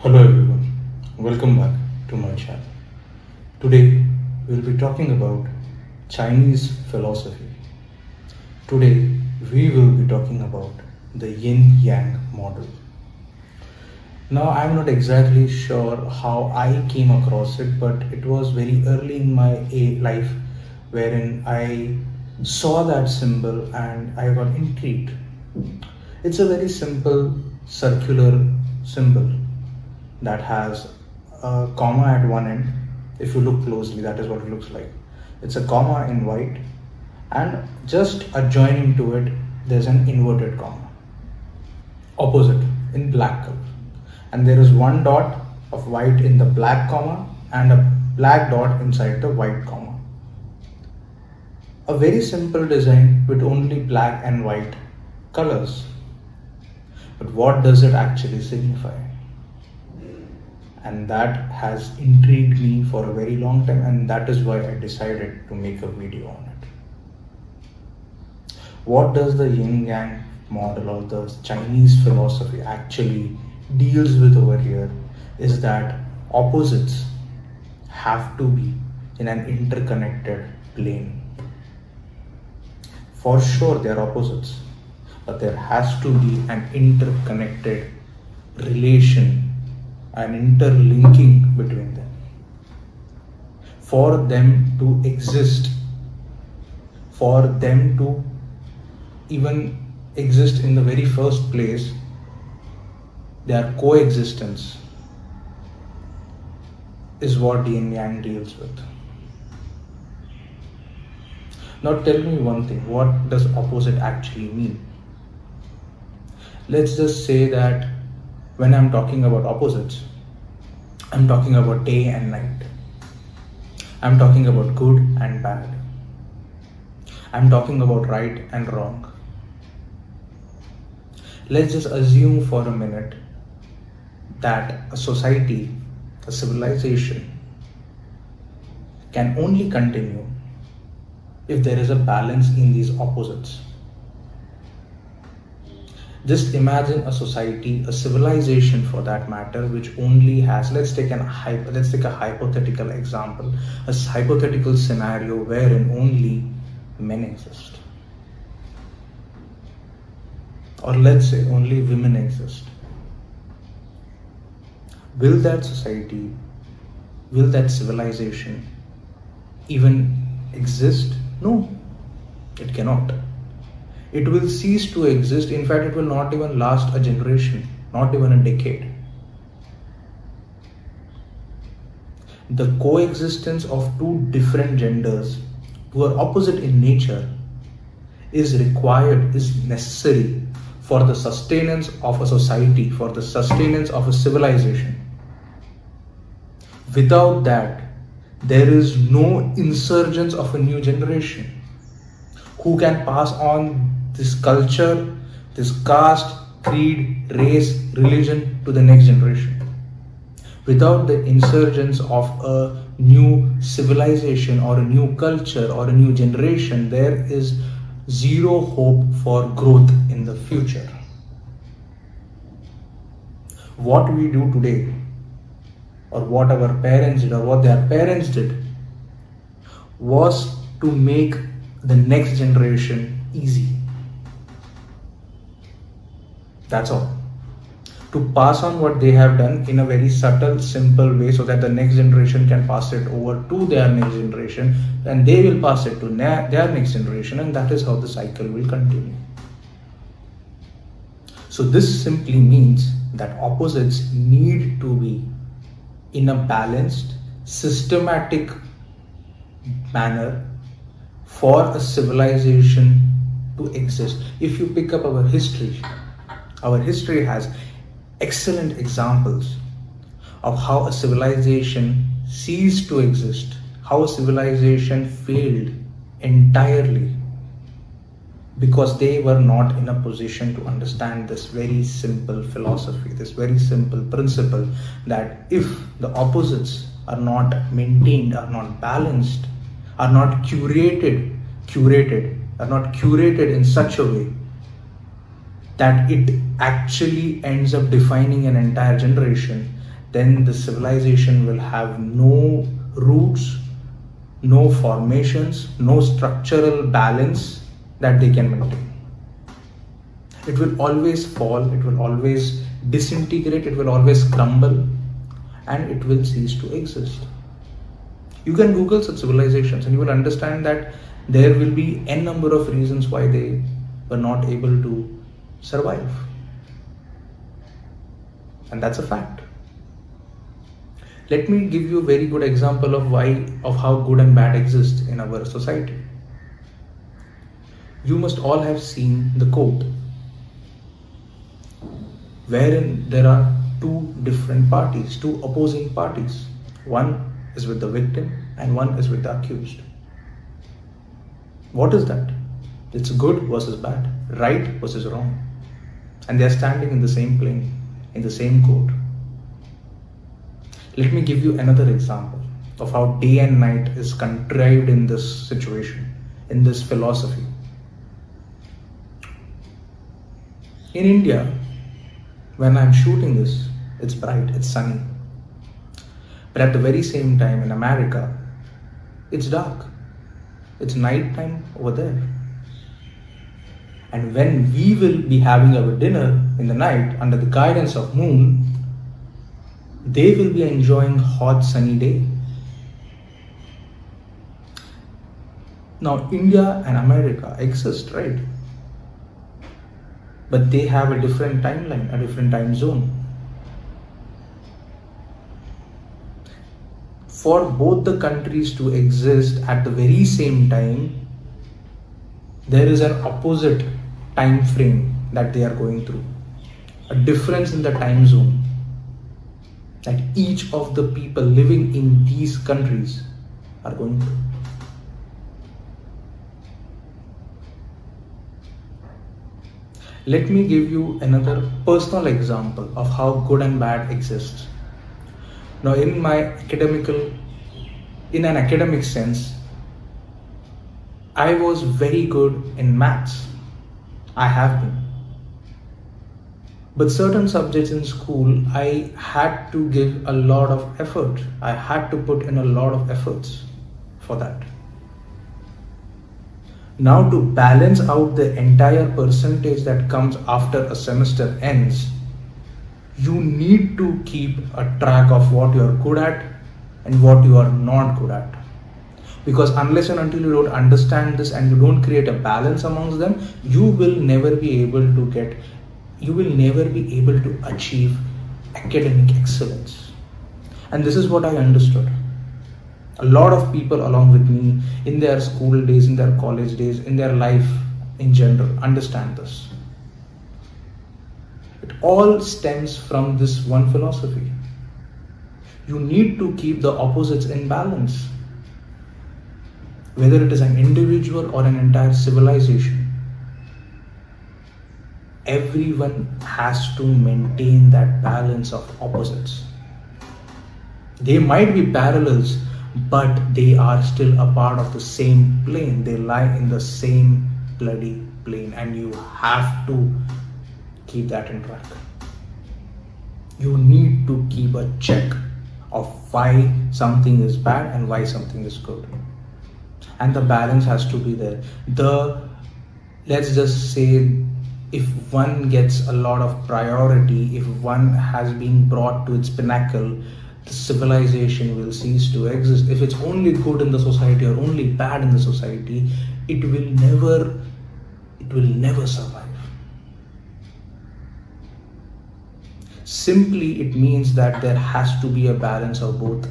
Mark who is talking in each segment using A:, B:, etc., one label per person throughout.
A: Hello everyone, welcome back to my channel. Today we'll be talking about Chinese philosophy. Today we will be talking about the Yin Yang model. Now I'm not exactly sure how I came across it, but it was very early in my life wherein I saw that symbol and I got intrigued. It's a very simple circular symbol that has a comma at one end. If you look closely, that is what it looks like. It's a comma in white, and just adjoining to it there's an inverted comma opposite in black color, and there is one dot of white in the black comma and a black dot inside the white comma. A very simple design with only black and white colors. But what does it actually signify? And that has intrigued me for a very long time, and that is why I decided to make a video on it. What does the Yin Yang model or the Chinese philosophy actually deals with over here is that opposites have to be in an interconnected plane. For sure they are opposites, but there has to be an interconnected relation, an interlinking between them. For them to exist, for them to even exist in the very first place, their coexistence is what Yin Yang deals with. Now tell me one thing, what does opposite actually mean? Let's just say that when I'm talking about opposites, I'm talking about day and night. I'm talking about good and bad. I'm talking about right and wrong. Let's just assume for a minute that a society, a civilization, can only continue if there is a balance in these opposites. Just imagine a society, a civilization for that matter, which only has, let's take a hypothetical example, a hypothetical scenario wherein only men exist. Or let's say only women exist. Will that society, will that civilization even exist? No, it cannot. It will cease to exist. In fact, it will not even last a generation, not even a decade. The coexistence of two different genders who are opposite in nature is required, is necessary for the sustenance of a society, for the sustenance of a civilization. Without that, there is no insurgence of a new generation who can pass on this culture, this caste, creed, race, religion to the next generation. Without the insurgence of a new civilization or a new culture or a new generation, there is zero hope for growth in the future. What we do today, or what our parents did, or what their parents did, was to make the next generation easy. That's all. To pass on what they have done in a very subtle, simple way so that the next generation can pass it over to their next generation, and they will pass it to their next generation, and that is how the cycle will continue. So this simply means that opposites need to be in a balanced, systematic manner for a civilization to exist. If you pick up our history has excellent examples of how a civilization ceased to exist, how a civilization failed entirely because they were not in a position to understand this very simple philosophy, this very simple principle that if the opposites are not maintained, are not balanced, are not curated in such a way that it actually ends up defining an entire generation, then the civilization will have no roots, no formations, no structural balance that they can maintain. It will always fall, it will always disintegrate, it will always crumble, and it will cease to exist. You can Google such civilizations and you will understand that there will be n number of reasons why they were not able to survive. And that's a fact. Let me give you a very good example of how good and bad exist in our society. You must all have seen the quote wherein there are two different parties, two opposing parties. One is with the victim and one is with the accused. What is that? It's good versus bad, right versus wrong. And they are standing in the same plane, in the same court. Let me give you another example of how day and night is contrived in this situation, in this philosophy. In India, when I'm shooting this, it's bright, it's sunny. But at the very same time in America, it's dark. It's night time over there. And when we will be having our dinner in the night under the guidance of moon, they will be enjoying hot sunny day. Now India and America exist, right? But they have a different timeline, a different time zone. For both the countries to exist at the very same time, there is an opposite time frame that they are going through, a difference in the time zone that each of the people living in these countries are going through. Let me give you another personal example of how good and bad exists. Now, in an academic sense, I was very good in maths. I have been. But certain subjects in school, I had to give a lot of effort. I had to put in a lot of efforts for that. Now, to balance out the entire percentage that comes after a semester ends, you need to keep a track of what you are good at and what you are not good at. Because unless and until you don't understand this and you don't create a balance amongst them, you will never be able to achieve academic excellence. And this is what I understood. A lot of people along with me in their school days, in their college days, in their life in general understand this. It all stems from this one philosophy. You need to keep the opposites in balance. Whether it is an individual or an entire civilization, everyone has to maintain that balance of opposites. They might be parallels, but they are still a part of the same plane. They lie in the same bloody plane, and you have to keep that in track. You need to keep a check of why something is bad and why something is good. And the balance has to be there. Let's just say, if one gets a lot of priority, if one has been brought to its pinnacle, the civilization will cease to exist. If it's only good in the society or only bad in the society, it will never survive. Simply, it means that there has to be a balance of both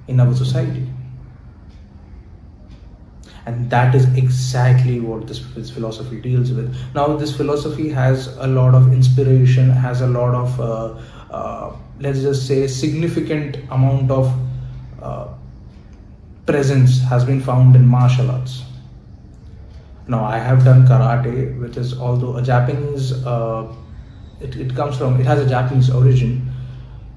A: in our society. And that is exactly what this philosophy deals with. Now, this philosophy has a lot of inspiration, has a lot of, let's just say, significant amount of presence has been found in martial arts. Now, I have done karate, which is, although a Japanese, it has a Japanese origin.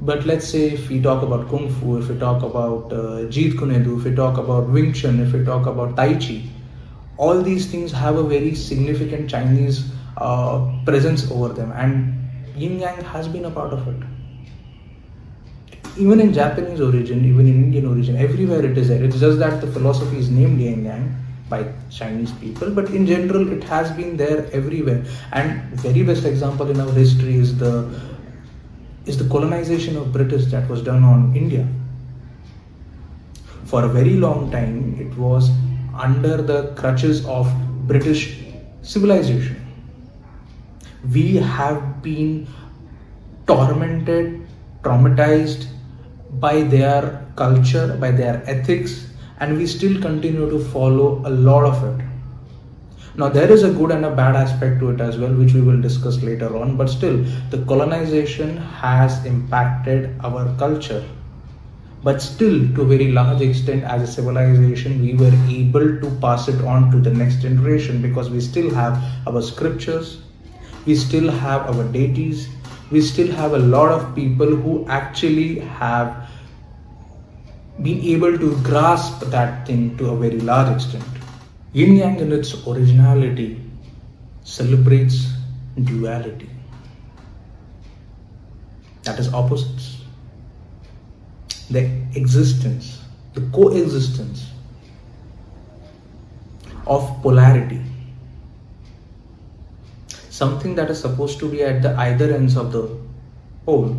A: But let's say if we talk about Kung Fu, if we talk about Jeet Kune Do, if we talk about Wing Chun, if we talk about Tai Chi, all these things have a very significant Chinese presence over them, and Yin Yang has been a part of it. Even in Japanese origin, even in Indian origin, everywhere it is there. It's just that the philosophy is named Yin Yang by Chinese people, but in general it has been there everywhere. And very best example in our history is the colonization of British that was done on India. For a very long time it was under the crutches of British civilization. We have been tormented, traumatized by their culture, by their ethics, and we still continue to follow a lot of it. Now there is a good and a bad aspect to it as well, which we will discuss later on, but still the colonization has impacted our culture. But still, to a very large extent, as a civilization, we were able to pass it on to the next generation, because we still have our scriptures, we still have our deities, we still have a lot of people who actually have been able to grasp that thing to a very large extent. Yin Yang in its originality celebrates duality, that is opposites, the existence, the coexistence of polarity. Something that is supposed to be at the either ends of the pole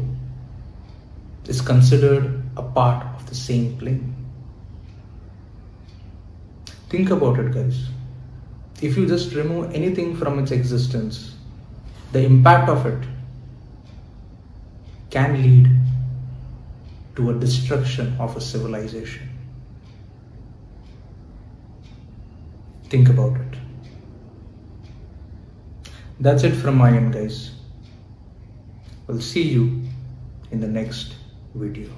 A: is considered a part of the same plane. Think about it, guys. If you just remove anything from its existence, the impact of it can lead to a destruction of a civilization. Think about it. That's it from my end, guys. We'll see you in the next video.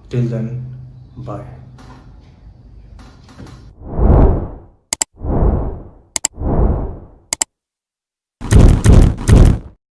A: Till then, bye.